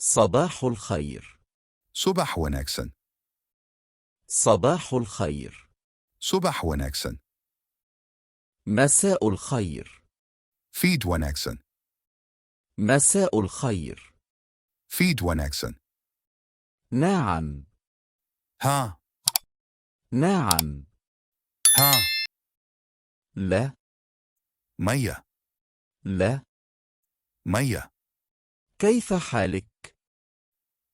صباح الخير. Subax wanaagsan. صباح الخير. Subax wanaagsan. مساء الخير. Fiid wanaagsan. مساء الخير. Fiid wanaagsan. نعم. ها. نعم. ها. لا. Maya. لا. Maya. كيف حالك؟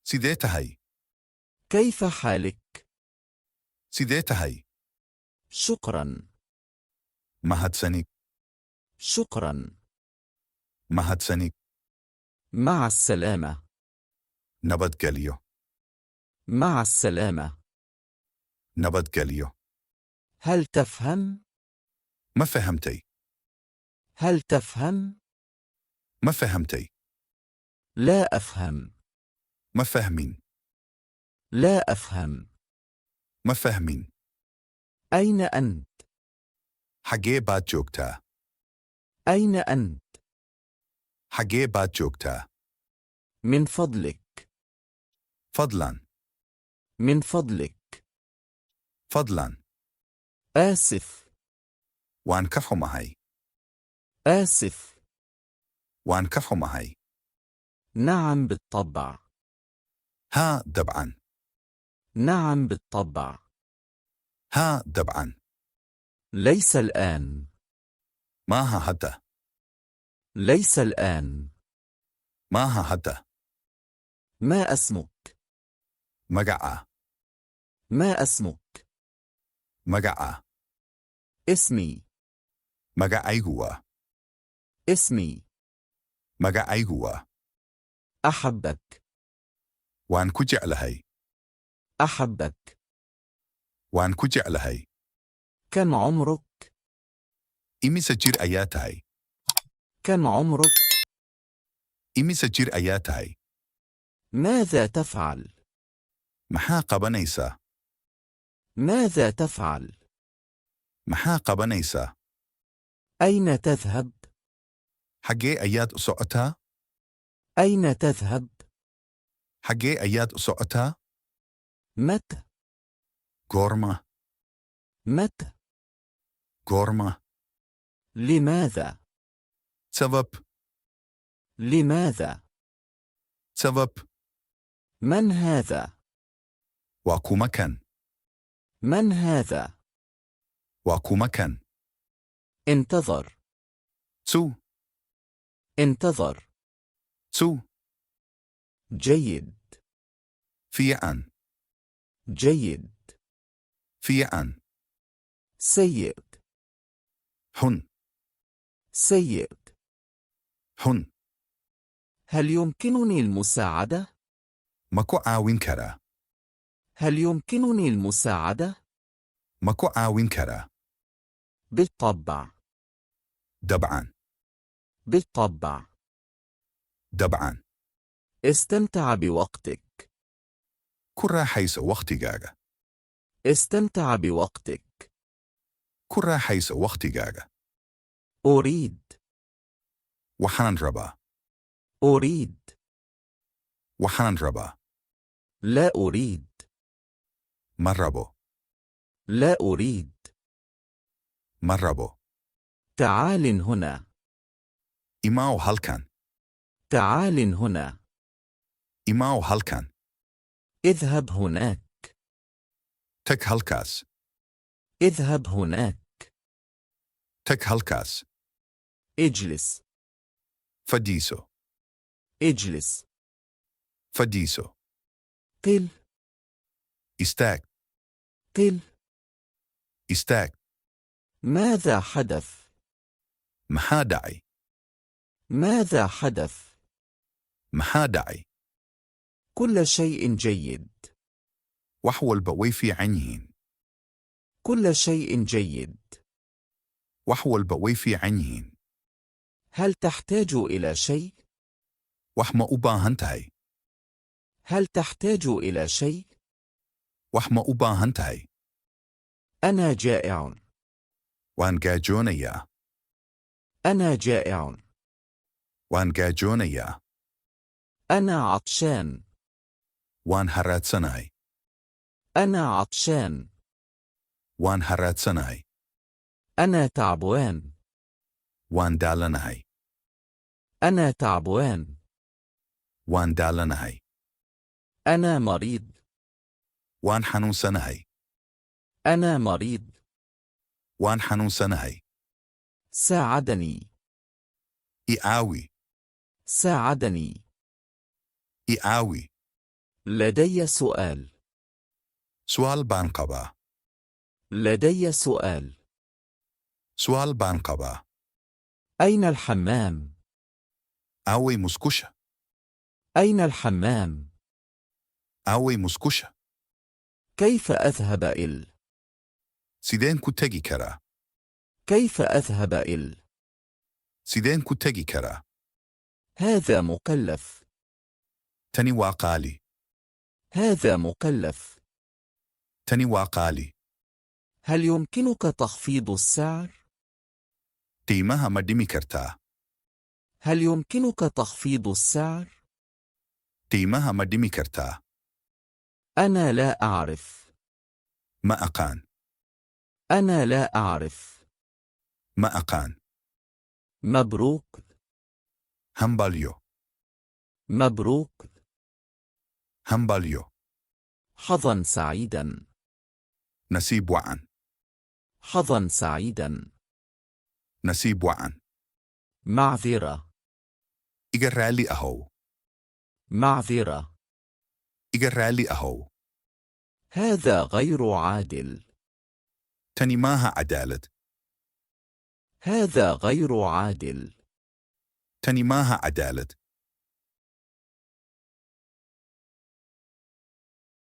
Sidee tahay? كيف حالك؟ Sidee tahay? شكرا. Mahadsanig. شكرا. Mahadsanig. مع السلامة. Nabadgelyo. مع السلامة. Nabadgelyo. هل تفهم؟ Ma fahamtay? هل تفهم؟ Ma fahamtay? لا أفهم. Ma fahmin. لا أفهم. Ma fahmin. أين أنت؟ Xagee baad joogtaa? أين أنت؟ Xagee baad joogtaa? من فضلك. Fadlan. من فضلك. Fadlan. آسف. Waan ka xumahay. آسف. Waan ka xumahay. نعم بالطبع. ها dabcan. نعم بالطبع. ها dabcan. ليس الآن. Maaha hadda. ليس الآن. Maaha hadda. ما اسمك؟ Magaca. ما اسمك؟ Magaca. اسمي. Magacaygu waa. اسمي. Magacaygu waa. أحبك. Waan ku jeclahay. أحبك. Waan ku jeclahay. كم عمرك؟ Imise jir ayaa tahay? كم عمرك؟ Imise jir ayaa tahay? ماذا تفعل؟ Maxaa qabanaysaa? ماذا تفعل؟ Maxaa qabanaysaa? أين تذهب؟ Xagee ayaad u socotaa? أين تذهب؟ Xagee ayaad u socotaa? متى؟ Goorma. متى؟ Goorma. لماذا؟ Sabab. لماذا؟ Sabab. من هذا؟ Waa kuma kan. من هذا؟ Waa kuma kan. انتظر. Suu. انتظر. Suu. جيد. Fiican. جيد. Fiican. سيء. Xun. سيء. Xun. هل يمكنني المساعدة؟ Ma ku caawin karaa? هل يمكنني المساعدة؟ Ma ku caawin karaa? بالطبع. Dabcan. بالطبع. Dabcan. استمتع بوقتك. Ku raaxayso wakhtigaaga. استمتع بوقتك. Ku raaxayso wakhtigaaga. أريد. Waxaan rabaa. أريد. Waxaan rabaa. لا أريد. Ma rabo. لا أريد. Ma rabo. تعال هنا. Imaaw halkan. تعال هنا. Imaaw halkan. اذهب هناك. Tag halkaas. اذهب هناك. Tag halkaas. اجلس. Fadhiiso. اجلس. Fadhiiso. قل. Istaag. قل. Istaag. ماذا حدث؟ Maxaa dhacay? ماذا حدث؟ Maxaa dhacay? كل شيء جيد. Wax walba way fiican yihiin. كل شيء جيد. Wax walba way fiican yihiin. هل تحتاج إلى شيء؟ Wax ma u baahan tahay? هل تحتاج إلى شيء؟ Wax ma u baahan tahay? أنا جائع. Waan gaajoonayaa. أنا جائع. Waan gaajoonayaa. أنا عطشان. وان هراتسناي. أنا عطشان. وان هراتسناي. أنا تعبان. وان دالناي. أنا تعبان. وان دالناي. أنا مريض. وان حنوسناي. أنا مريض. وان حنوسناي. ساعدني. إعاوي. ساعدني. إعاوي. لدي سؤال. سؤال بانقبا. لدي سؤال. سؤال بانقبا. أين الحمام؟ أوي مسكوشة. أين الحمام؟ أوي مسكوشة. كيف أذهب إل؟ سيدين كتجي كرا. كيف أذهب إل؟ سيدين كتجي كرا. هذا مكلف. تني واقالي. هذا مكلف. تني واقالي. هل يمكنك تخفيض السعر؟ قيمها مدمي كرتا. هل يمكنك تخفيض السعر؟ قيمها مدمي كرتا. أنا لا أعرف. ما أقان. أنا لا أعرف. ما أقان. مبروك. همباليو. مبروك. همباليو. حظا سعيدا. نسيب وعن. حظا سعيدا. نسيب وعن. معذرة. إجرالي أهو. معذرة. إجرالي أهو. هذا غير عادل. تني ماها عدالة. هذا غير عادل. تني ماها عدالة.